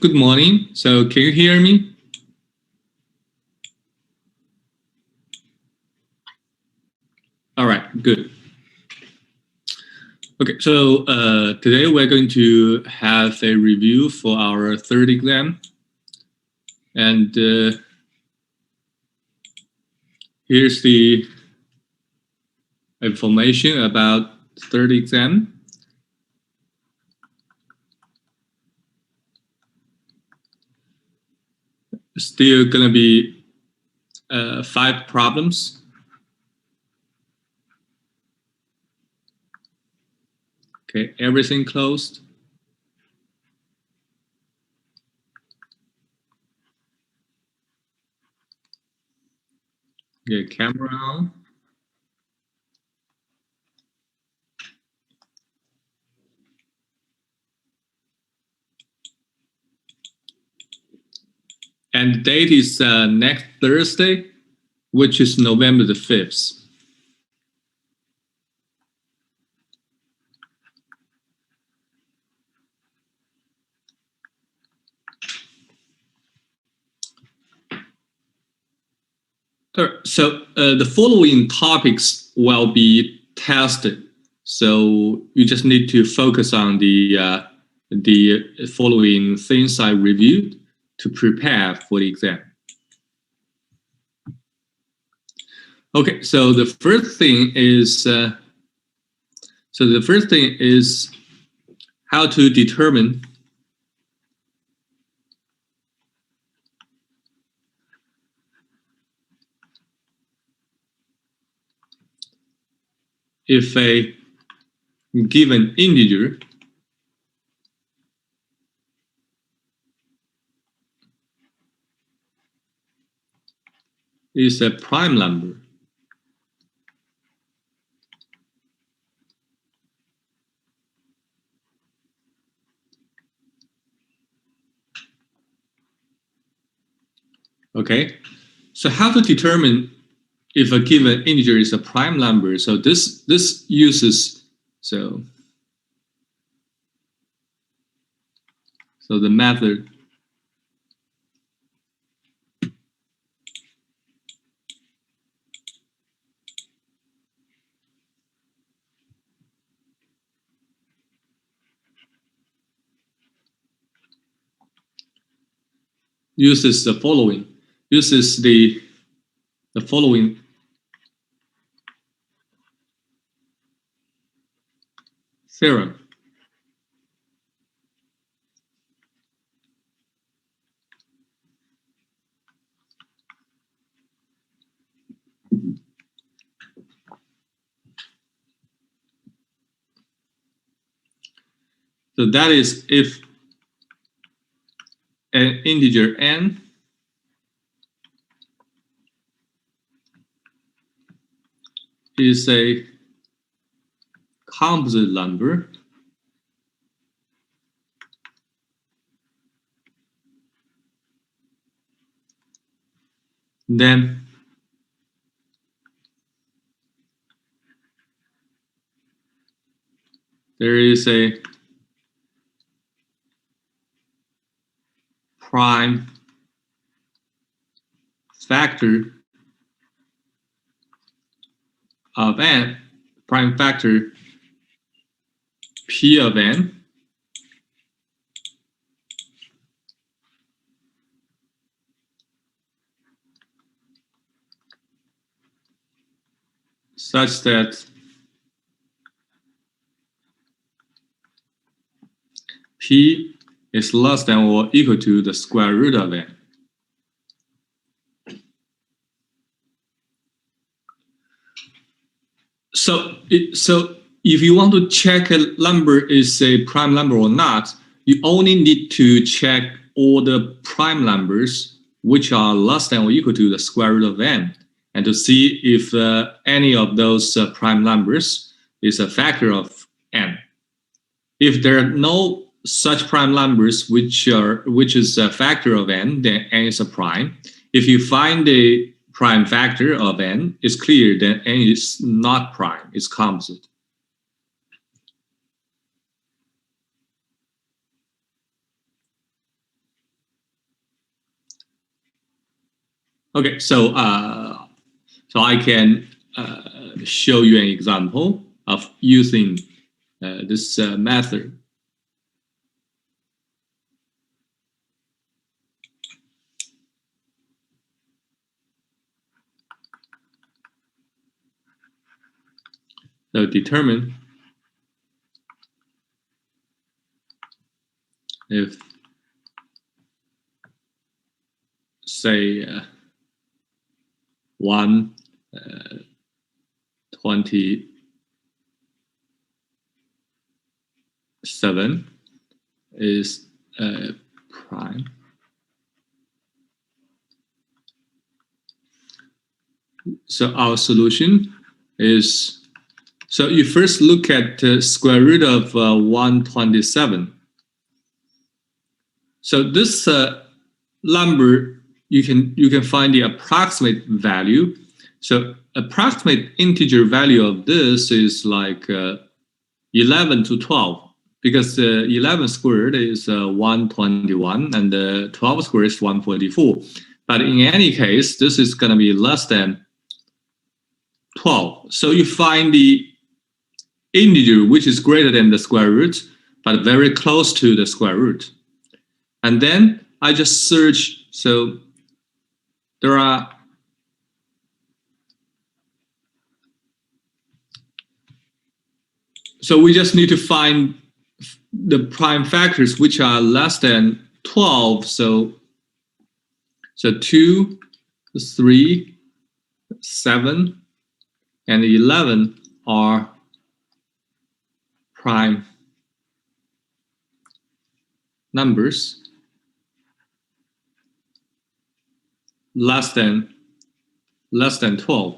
Good morning. So can you hear me? All right, good. Okay, so today we're going to have a review for our third exam. And here's the information about third exam. Still gonna be 5 problems. Okay, everything closed. Get camera on. And the date is next Thursday, which is November the 5th. So the following topics will be tested. So you just need to focus on the following things I reviewed to prepare for the exam. Okay, so the first thing is how to determine if a given integer is a prime number. Okay, so how to determine if a given integer is a prime number? So this uses so the method uses the following, uses the following theorem. So that is if an integer n is a composite number, then there is a prime factor of n, prime factor P of n, such that P is less than or equal to the square root of n. So if you want to check a number is a prime number or not, you only need to check all the prime numbers which are less than or equal to the square root of n, and to see if any of those prime numbers is a factor of n. If there are no such prime numbers which is a factor of n, then n is a prime. If you find a prime factor of n, it's clear that n is not prime, it's composite. Okay, so I can show you an example of using this method. So determine if, say, 127 is prime. So our solution is, so you first look at the square root of 127. So this number, you can find the approximate value. So approximate integer value of this is like 11 to 12, because 11 squared is 121 and 12 squared is 144. But in any case, this is going to be less than 12. So you find the integer which is greater than the square root, but very close to the square root. And then I just search. So there are we just need to find the prime factors which are less than 12. So 2, 3, 7, and 11 are prime numbers less than 12.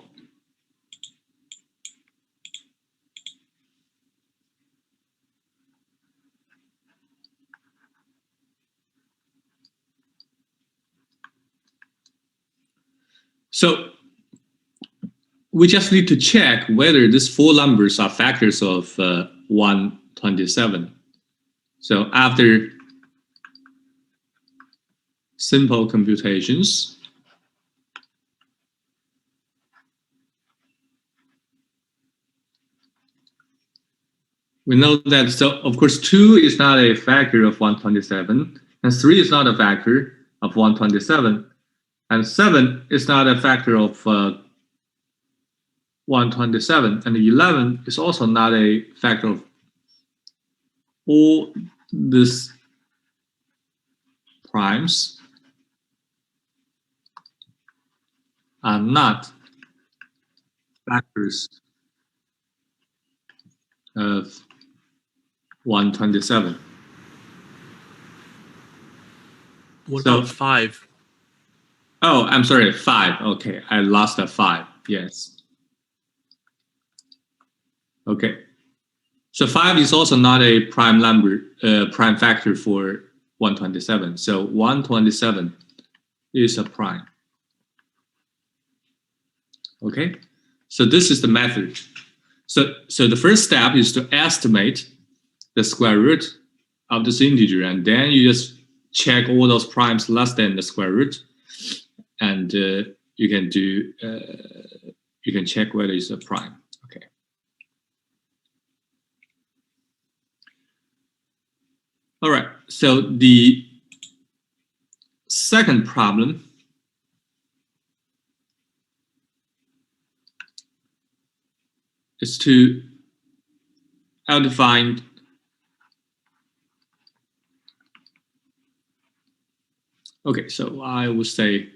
So we just need to check whether these four numbers are factors of 127. So after simple computations, we know that, so of course 2 is not a factor of 127, and 3 is not a factor of 127, and 7 is not a factor of 127, and 11 is also not a factor of all these primes are not factors of 127. What about 5? Oh, I'm sorry, 5. Okay, I lost a 5. Yes. Okay. So 5 is also not a prime number, prime factor for 127. So 127 is a prime. Okay. So this is the method. So the first step is to estimate the square root of this integer, and then you just check all those primes less than the square root, and you can do you can check whether it's a prime. Okay. All right. So the second problem is to define okay, so I would say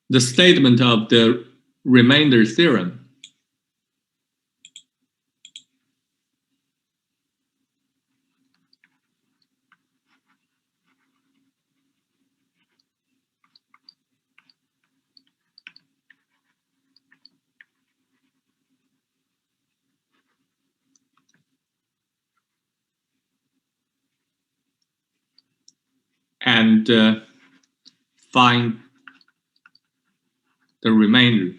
the statement of the remainder theorem. And find the remainder.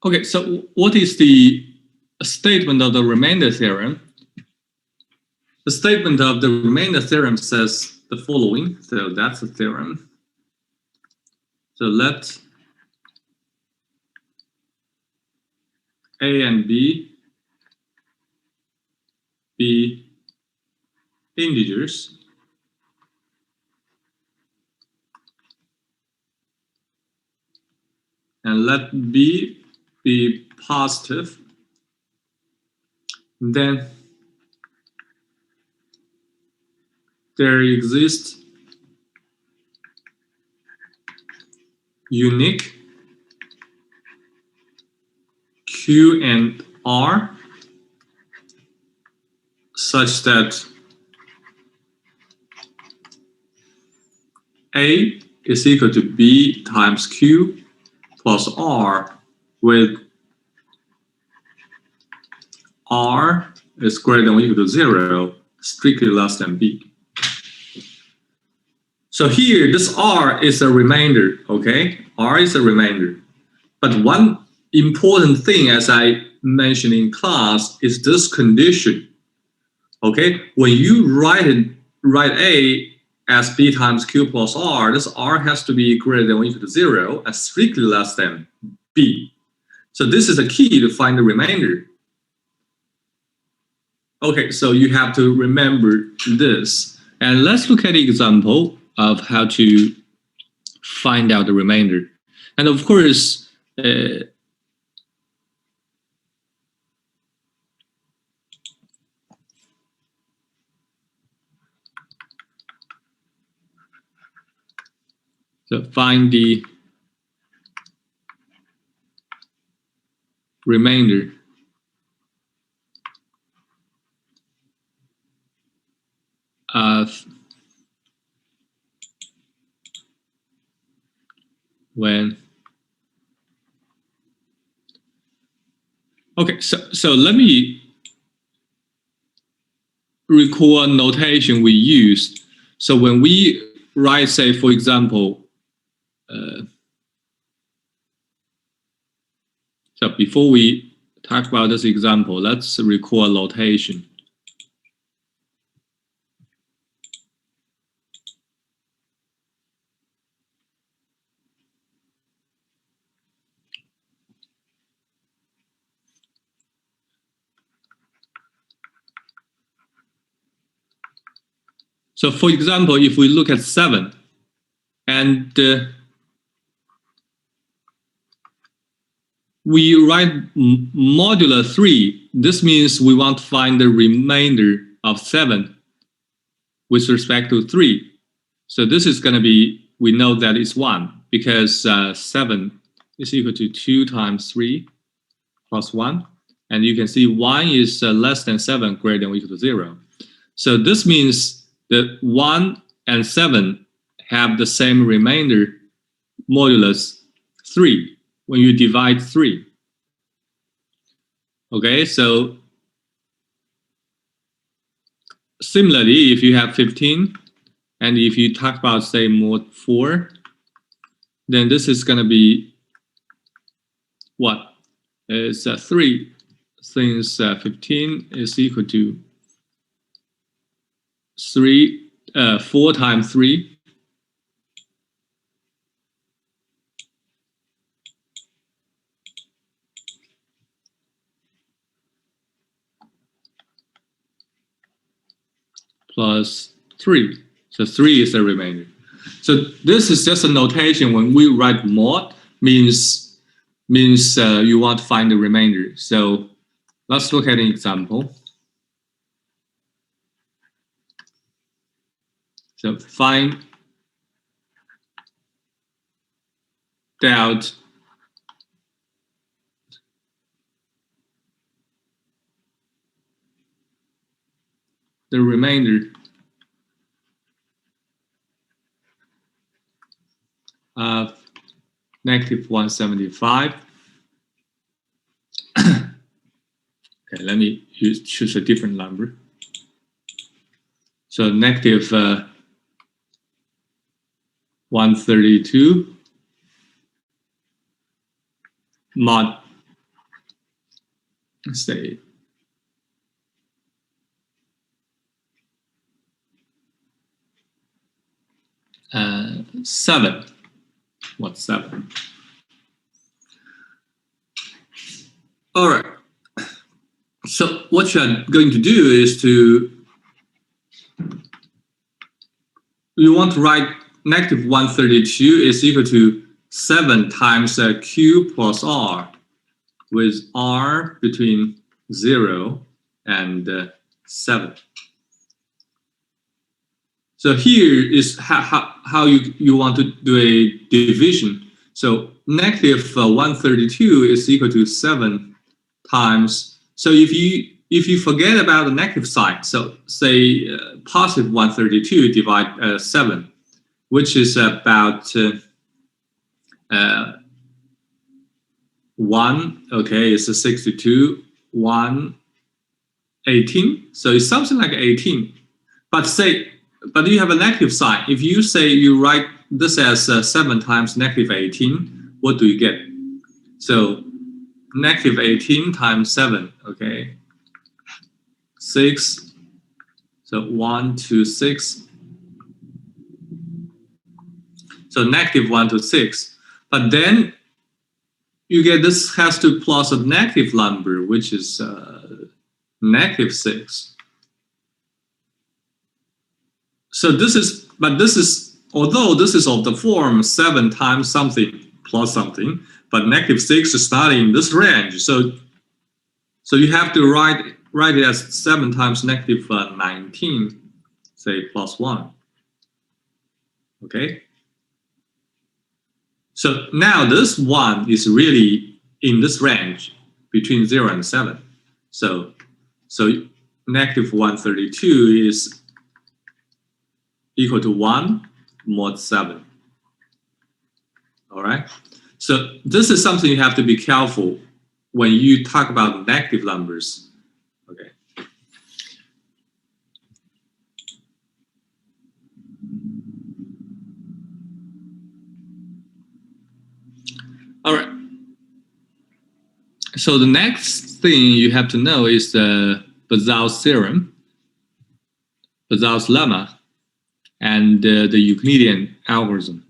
Okay, so what is the statement of the remainder theorem? The statement of the remainder theorem says the following. So that's the theorem. So let A and B be integers and let B be positive. Then there exists unique Q and R such that A is equal to B times Q plus R, with R is greater than or equal to 0, strictly less than B. So here, this R is a remainder, okay? R is a remainder. But one important thing, as I mentioned in class, is this condition, okay? When you write A as B times Q plus R, this R has to be greater than or equal to 0 and strictly less than B. So this is a key to find the remainder. Okay, so you have to remember this. And let's look at the example of how to find out the remainder. And of course, so find the remainder of when. Okay, so let me recall a notation we used. So when we write, say, for example, so before we talk about this example, let's recall a notation. So for example, if we look at 7 and we write modulo 3, this means we want to find the remainder of 7 with respect to 3. So this is going to be, we know that it's 1 because 7 is equal to 2 times 3 plus 1. And you can see 1 is less than 7, greater than or equal to 0. So this means that 1 and 7 have the same remainder modulus 3 when you divide 3. Okay, so similarly, if you have 15, and if you talk about, say, mod 4, then this is going to be what? It's 3 since 15 is equal to 4 times 3 plus 3. So 3 is the remainder. So this is just a notation when we write mod means you want to find the remainder. So let's look at an example. So find out the remainder of negative 175. Okay, let me choose a different number. So negative 132 mod, let's say, 7. What's 7? All right. So what you're going to do is you want to write negative 132 is equal to 7 times Q plus R, with R between 0 and 7. So here is how you want to do a division. So negative 132 is equal to 7 times. So if you forget about the negative sign, so say positive 132 divide 7, which is about 1. Okay, it's a 62, 1, 18. So it's something like 18. But you have a negative sign. If you say you write this as 7 times negative 18, what do you get? So negative 18 times 7, okay, 6. So 1 to 6. So negative 1 to 6. But then you get this has to plus a negative number, which is negative 6. So this is, although this is of the form 7 times something plus something, but negative 6 is not in this range. So you have to write it as 7 times negative 19, say plus 1. Okay. So now this 1 is really in this range between 0 and 7. So negative 132 is equal to 1 mod 7. All right. So this is something you have to be careful when you talk about negative numbers. Okay. All right. So the next thing you have to know is the Bazal's theorem, Bazal's lemma, and the Euclidean algorithm.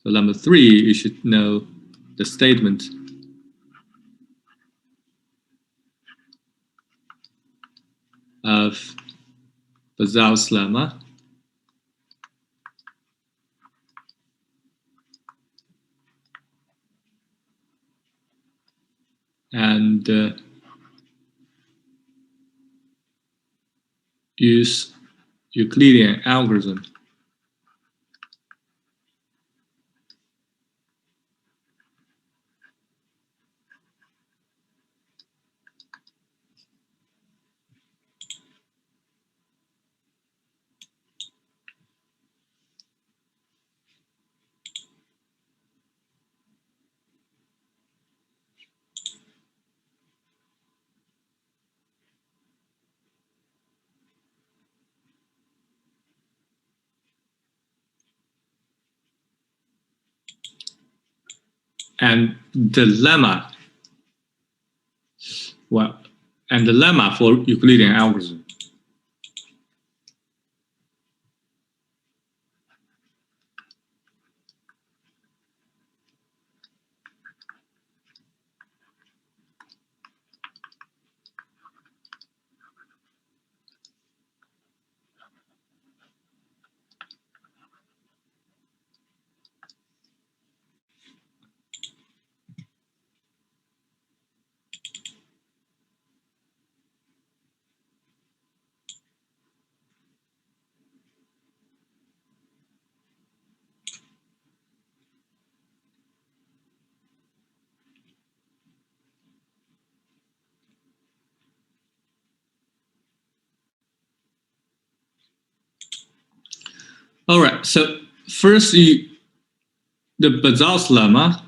So number 3, you should know the statement of Bazal's lemma. And use Euclidean algorithm. And the lemma, and the lemma for Euclidean algorithm. All right, so first the Bazal's lemma.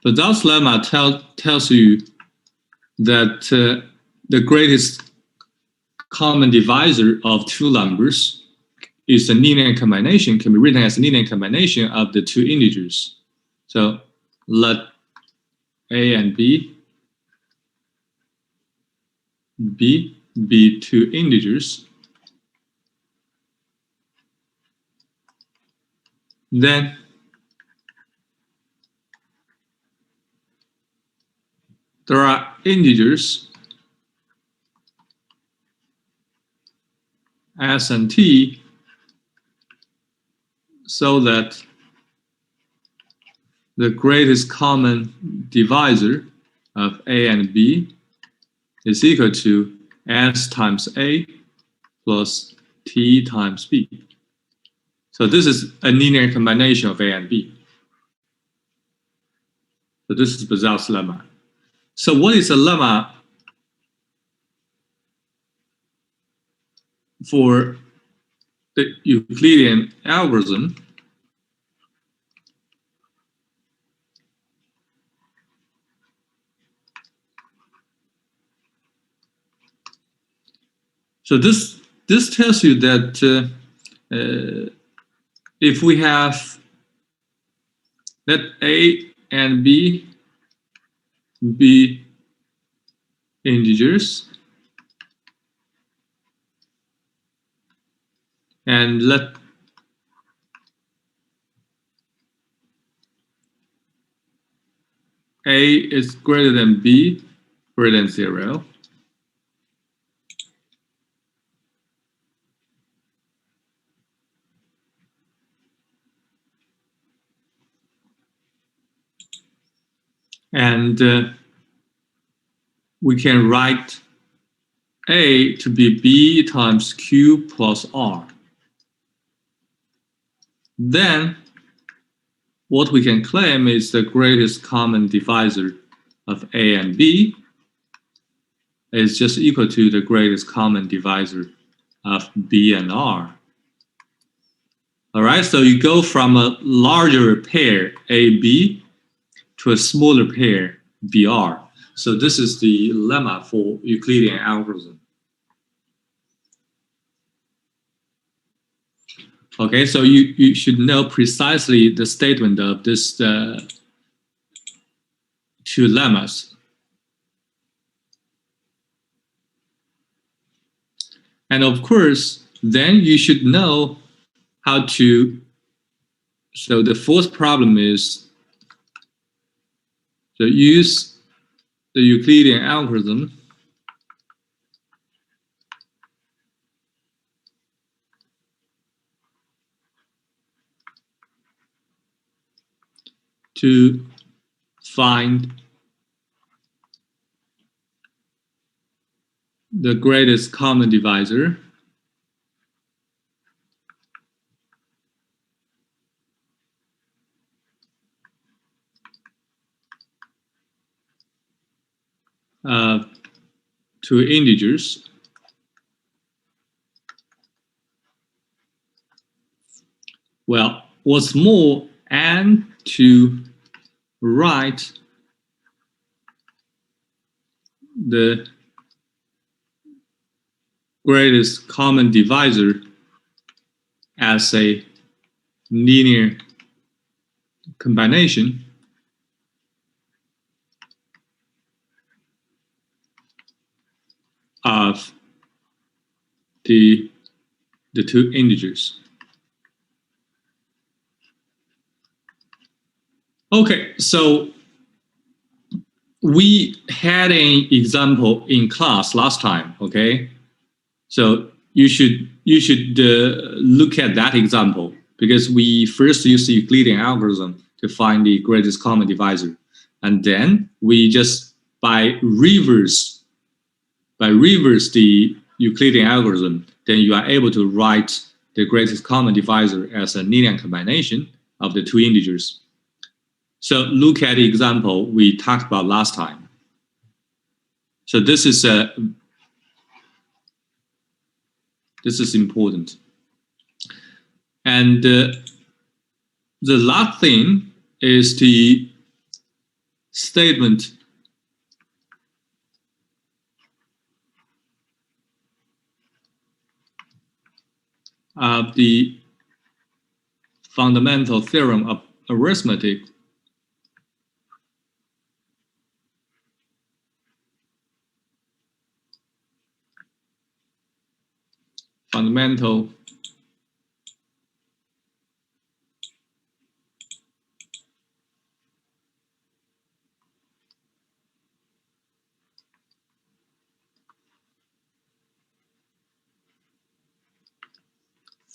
Bazal's lemma tells you that the greatest common divisor of two numbers is a linear combination, can be written as a linear combination of the two integers. So let A and B be two integers. Then there are integers S and T so that the greatest common divisor of A and B is equal to S times A plus T times B. So this is a linear combination of A and B. So this is Bazal's lemma. So what is a lemma for the Euclidean algorithm? So this tells you that if we have let A and B be integers and let A is greater than B, greater than 0, and we can write A to be B times Q plus R. Then what we can claim is the greatest common divisor of A and B is just equal to the greatest common divisor of B and R. All right, so you go from a larger pair AB to a smaller pair BR. So this is the lemma for Euclidean algorithm. Okay, so you should know precisely the statement of this two lemmas. And of course, then you should know how to, so the fourth problem is to use the Euclidean algorithm to find the greatest common divisor of two integers. Well, what's more, and to write the greatest common divisor as a linear combination of the two integers. Okay, so we had an example in class last time. Okay, so you should look at that example, because we first use the Euclidean algorithm to find the greatest common divisor, and then we just by reverse the Euclidean algorithm, then you are able to write the greatest common divisor as a linear combination of the two integers. So look at the example we talked about last time. So this is important. And the last thing is the statement of the fundamental theorem of arithmetic fundamental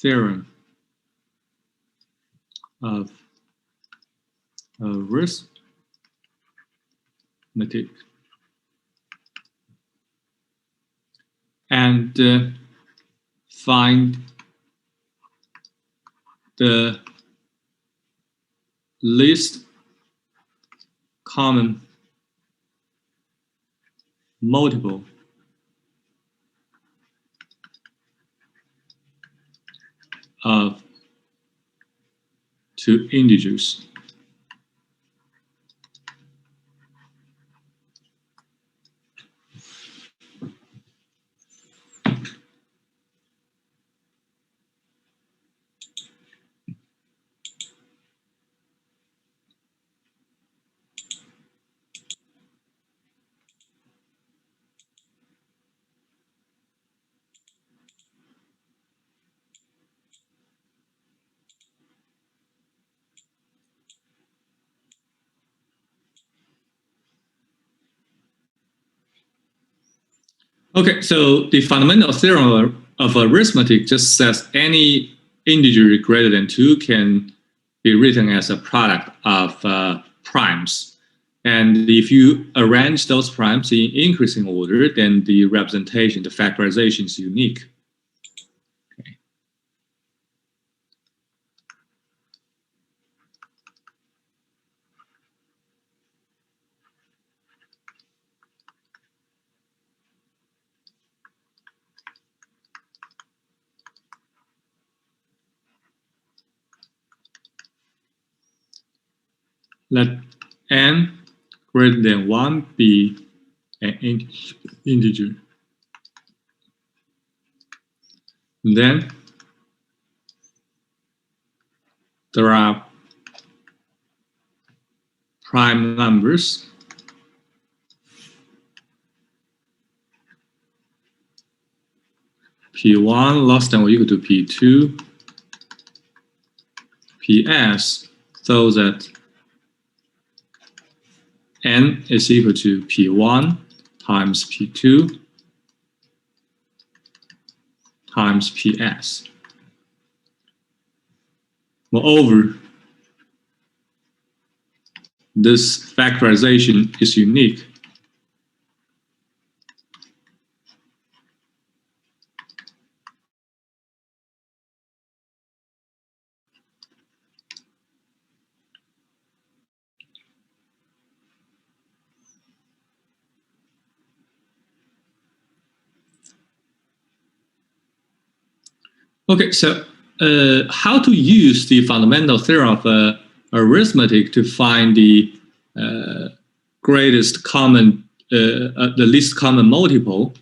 theorem of arithmetic, and find the least common multiple of two integers. Okay, so the fundamental theorem of arithmetic just says any integer greater than 2 can be written as a product of primes. And if you arrange those primes in increasing order, then the representation, the factorization is unique. Okay. Let n greater than 1 be an integer. Then there are prime numbers P1 less than or equal to P2, PS, so that n is equal to P1 times P2 times PS. Moreover, this factorization is unique. Okay, so how to use the fundamental theorem of arithmetic to find the greatest common, the least common multiple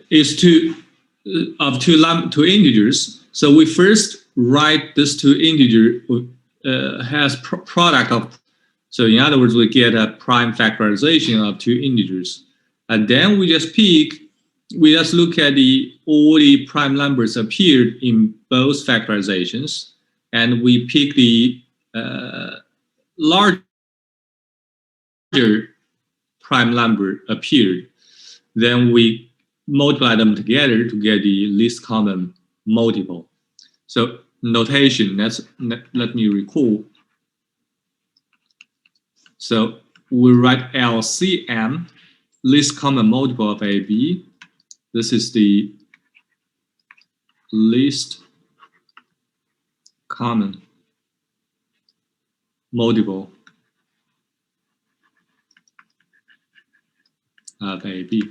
is of two integers. So we first write this two integer has product of, so in other words, we get a prime factorization of two integers. And then we just look at all the prime numbers appeared in both factorizations, and we pick the larger prime number appeared. Then we multiply them together to get the least common multiple. So notation, let me recall. So we write LCM, least common multiple of AB. This is the least common multiple of AB.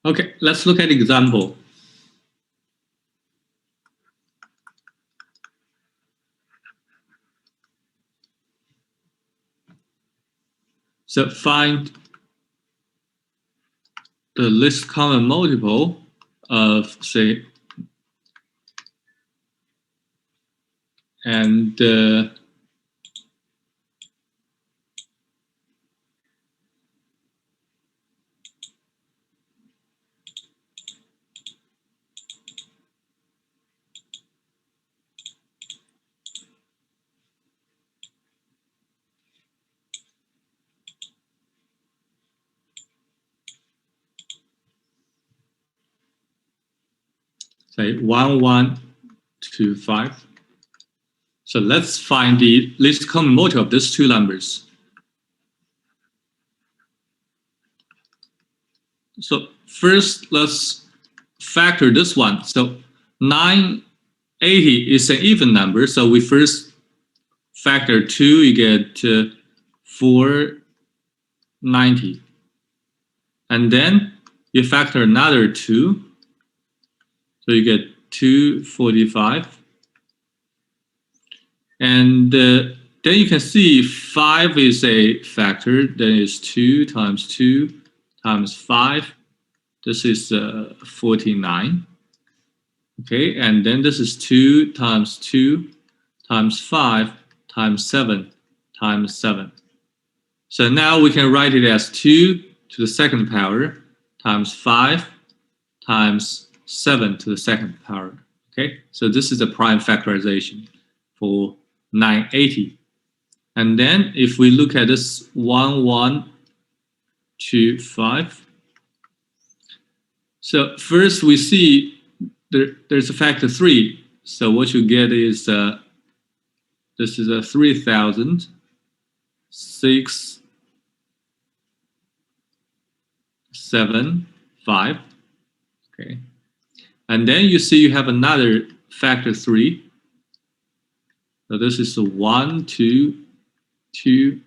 Okay, let's look at the example. So find the least common multiple of, say, and say 1, 1, 2, 5. So let's find the least common multiple of these two numbers. So first, let's factor this one. So 980 is an even number. So we first factor 2, you get 490. And then you factor another 2. So you get 245. And then you can see 5 is a factor. Then it's 2 times 2 times 5. This is 49. Okay, and then this is 2 times 2 times 5 times 7 times 7. So now we can write it as 2 to the second power times 5 times 7 to the second power. Okay, so this is a prime factorization for 980. And then if we look at this 1, 1, 2, 5. So first we see there's a factor 3. So what you get is this is a 3,000, 6, 7, 5. Okay. And then you see you have another factor 3. So this is a 1, 2, 2,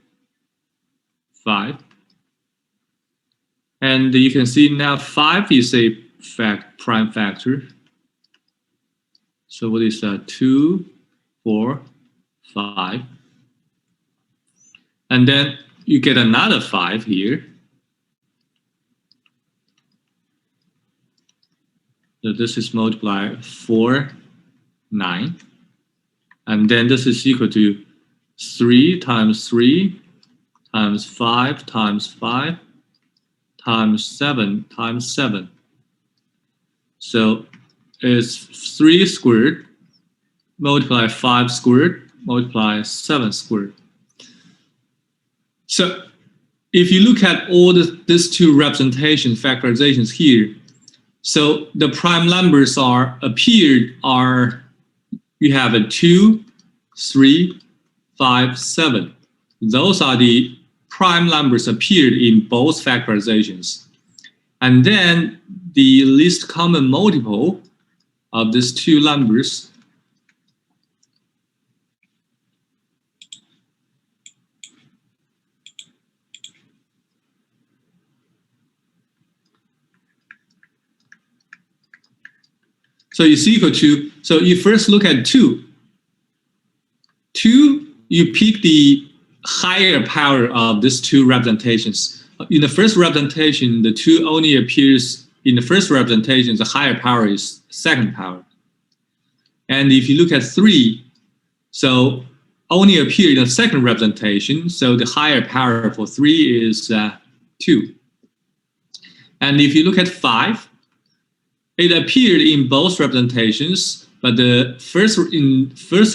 5. And you can see now 5 is a prime factor. So what is 2, 4, 5. And then you get another 5 here. So this is multiply 4, 9. And then this is equal to 3 times 3 times 5 times 5 times 7 times 7. So it's 3 squared multiply 5 squared multiply 7 squared. So if you look at all these two representation factorizations here, so the prime numbers you have a 2, 3, 5, 7. Those are the prime numbers appeared in both factorizations. And then the least common multiple of these two numbers so it's equal to So you first look at 2. 2, you pick the higher power of these 2 representations. In the first representation, the 2 only appears in the first representation, the higher power is second power. And if you look at 3, so only appear in the second representation, so the higher power for 3 is 2. And if you look at 5, it appeared in both representations, but the first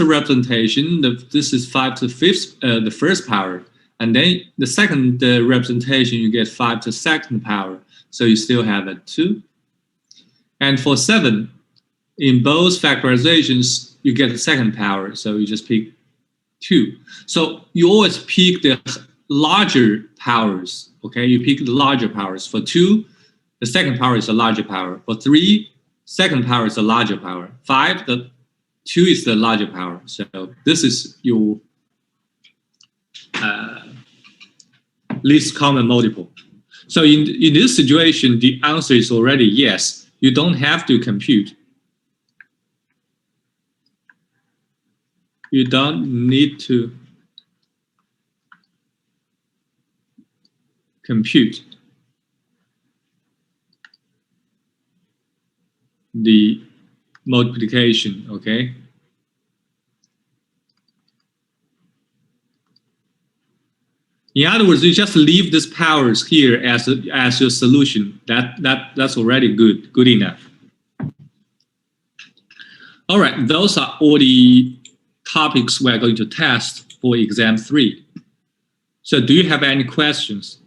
representation, this is 5 to the 5th, the first power, and then the second representation you get 5 to the second power, so you still have a 2. And for 7, in both factorizations you get the second power, so you just pick 2. So you always pick the larger powers. Okay, you pick the larger powers. For 2, the second power is a larger power. For 3, second power is a larger power. 5, the 2 is the larger power. So this is your least common multiple. So in this situation, the answer is already yes. You don't have to compute. You don't need to compute the multiplication, okay? In other words, you just leave these powers here as your solution. That's already good enough. All right, those are all the topics we're going to test for exam 3. So do you have any questions?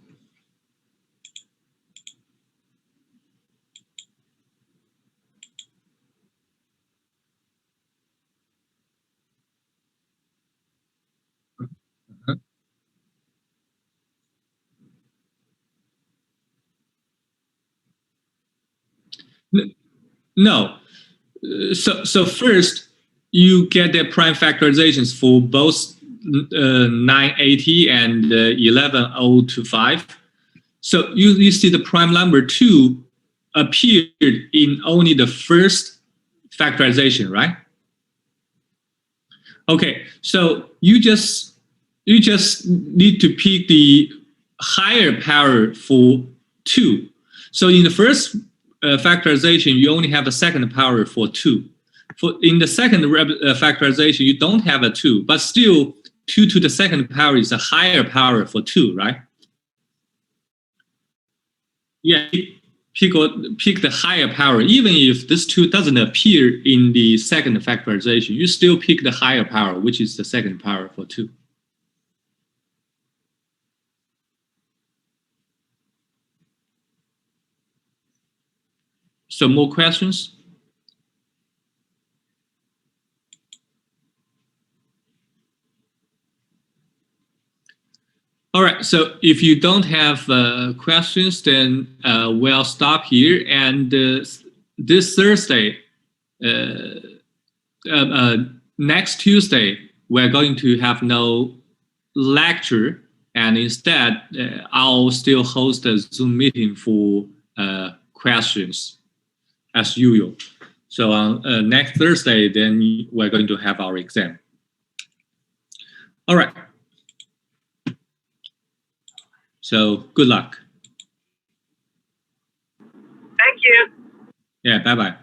No. So first, you get the prime factorizations for both 980 and 11025. So you see the prime number 2 appeared in only the first factorization, right? Okay, so you just need to pick the higher power for 2. So in the first factorization, you only have a second power for 2. In the second factorization, you don't have a 2, but still 2 to the second power is a higher power for 2, right? Yeah, pick the higher power. Even if this 2 doesn't appear in the second factorization, you still pick the higher power, which is the second power for 2. So more questions? All right, so if you don't have questions, then we'll stop here. And this Thursday, next Tuesday, we're going to have no lecture. And instead, I'll still host a Zoom meeting for questions as usual. So on next Thursday, then we're going to have our exam. All right. So good luck. Thank you. Yeah, bye-bye.